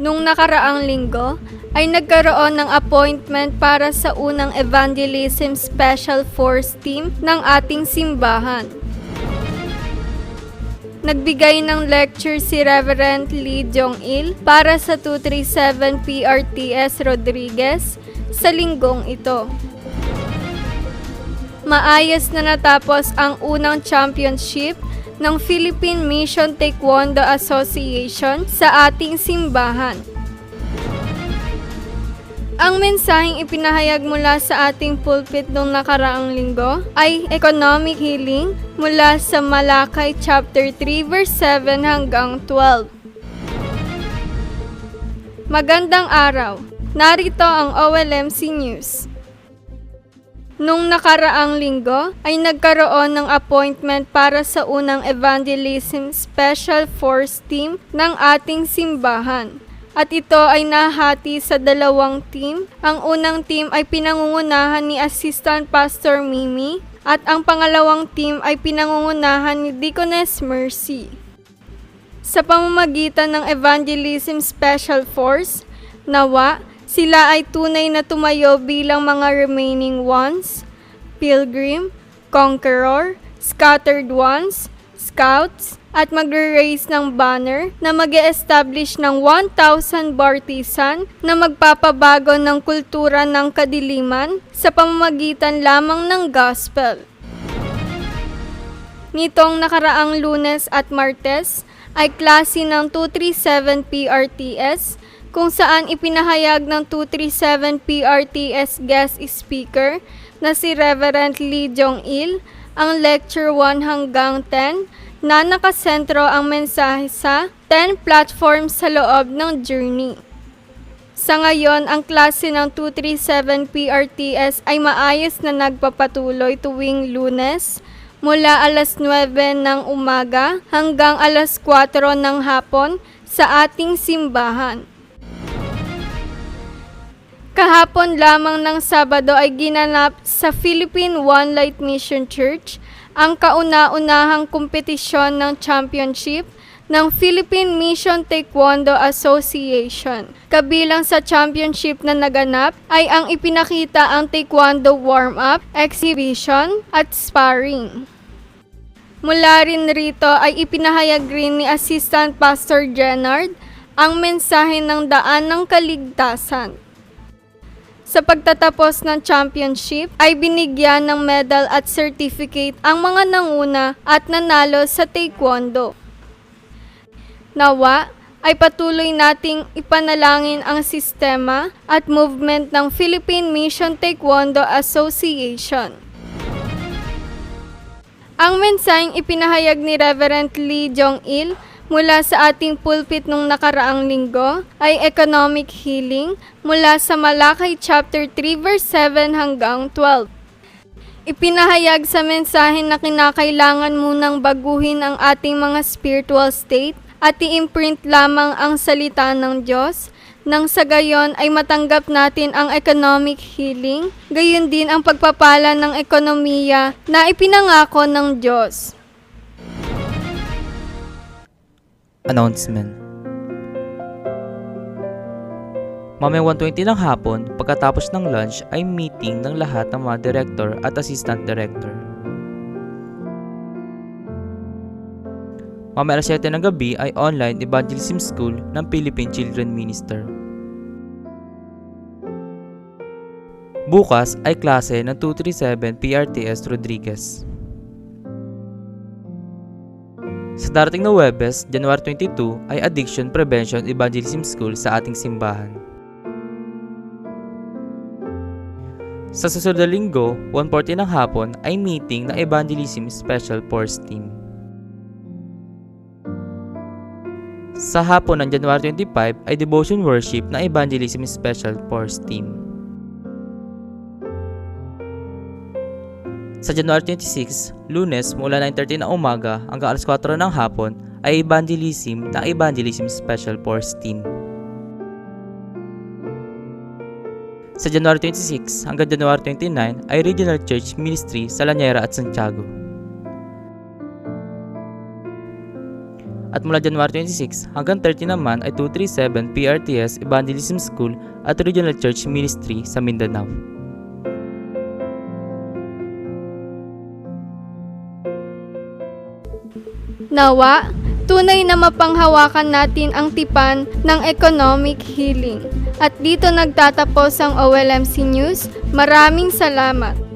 Nung nakaraang linggo, ay nagkaroon ng appointment para sa unang Evangelism Special Force Team ng ating simbahan. Nagbigay ng lecture si Reverend Lee Jong-il para sa 237 PRTS Rodriguez sa linggong ito. Maayos na natapos ang unang championship ng Philippine Mission Taekwondo Association sa ating simbahan. Ang mensaheng ipinahayag mula sa ating pulpit noong nakaraang linggo ay economic healing mula sa Malakay chapter 3 verse 7 hanggang 12. Magandang araw! Narito ang OLMC News. Nung nakaraang linggo ay nagkaroon ng appointment para sa unang Evangelism Special Force Team ng ating simbahan. At ito ay nahati sa dalawang team. Ang unang team ay pinangungunahan ni Assistant Pastor Mimi at ang pangalawang team ay pinangungunahan ni Deaconess Mercy. Sa pamamagitan ng Evangelism Special Force, nawa sila ay tunay na tumayo bilang mga remaining ones, pilgrim, conqueror, scattered ones, scouts, at magre-raise ng banner na mag-e-establish ng 1,000 bartisan na magpapabago ng kultura ng kadiliman sa pamamagitan lamang ng gospel. Nitong nakaraang Lunes at Martes ay klase ng 237 PRTS kung saan ipinahayag ng 237 PRTS guest speaker na si Reverend Lee Jong-il ang lecture 1 hanggang 10 na nakasentro ang mensahe sa 10 platforms sa loob ng journey. Sa ngayon, ang klase ng 237 PRTS ay maayos na nagpapatuloy tuwing Lunes mula alas 9 ng umaga hanggang alas 4 ng hapon sa ating simbahan. Kahapon lamang ng Sabado ay ginanap sa Philippine One Light Mission Church ang kauna-unahang kompetisyon ng championship ng Philippine Mission Taekwondo Association. Kabilang sa championship na naganap ay ang ipinakita ang taekwondo warm-up, exhibition at sparring. Mula rin rito ay ipinahayag rin ni Assistant Pastor Jenard ang mensahe ng daan ng kaligtasan. Sa pagtatapos ng championship ay binigyan ng medal at certificate ang mga nanguna at nanalo sa taekwondo. Nawa ay patuloy nating ipanalangin ang sistema at movement ng Philippine Mission Taekwondo Association. Ang mensaheng ipinahayag ni Reverend Lee Jong-il mula sa ating pulpit nung nakaraang linggo ay economic healing mula sa Malakay chapter 3 verse 7 hanggang 12. Ipinahayag sa mensahe na kinakailangan munang baguhin ang ating mga spiritual state at i-imprint lamang ang salita ng Diyos nang sa gayon ay matanggap natin ang economic healing, gayon din ang pagpapala ng ekonomiya na ipinangako ng Diyos. Announcement. Mamayang 1:20 ng hapon, pagkatapos ng lunch ay meeting ng lahat ng mga director at assistant director. Mamayang 7 ng gabi ay online evangelism school ng Philippine Children Minister. Bukas ay klase ng 237 PRTS Rodriguez. Sa darating na Huwebes, January 22, ay Addiction Prevention Evangelism School sa ating simbahan. Sa susunod na linggo, 1:40 ng hapon, ay meeting ng Evangelism Special Force Team. Sa hapon ng January 25, ay Devotion Worship ng Evangelism Special Force Team. Sa January 26, Lunes mula 9:30 ng umaga hanggang alas 4 ng hapon ay Evangelism ng Evangelism Special Force Team. Sa January 26 hanggang January 29 ay Regional Church Ministry sa Laniera at Santiago. At mula January 26 hanggang 30 naman ay 237 PRTS Evangelism School at Regional Church Ministry sa Mindanao. Nawa, tunay na mapanghawakan natin ang tipan ng economic healing. At dito nagtatapos ang OLMC News. Maraming salamat.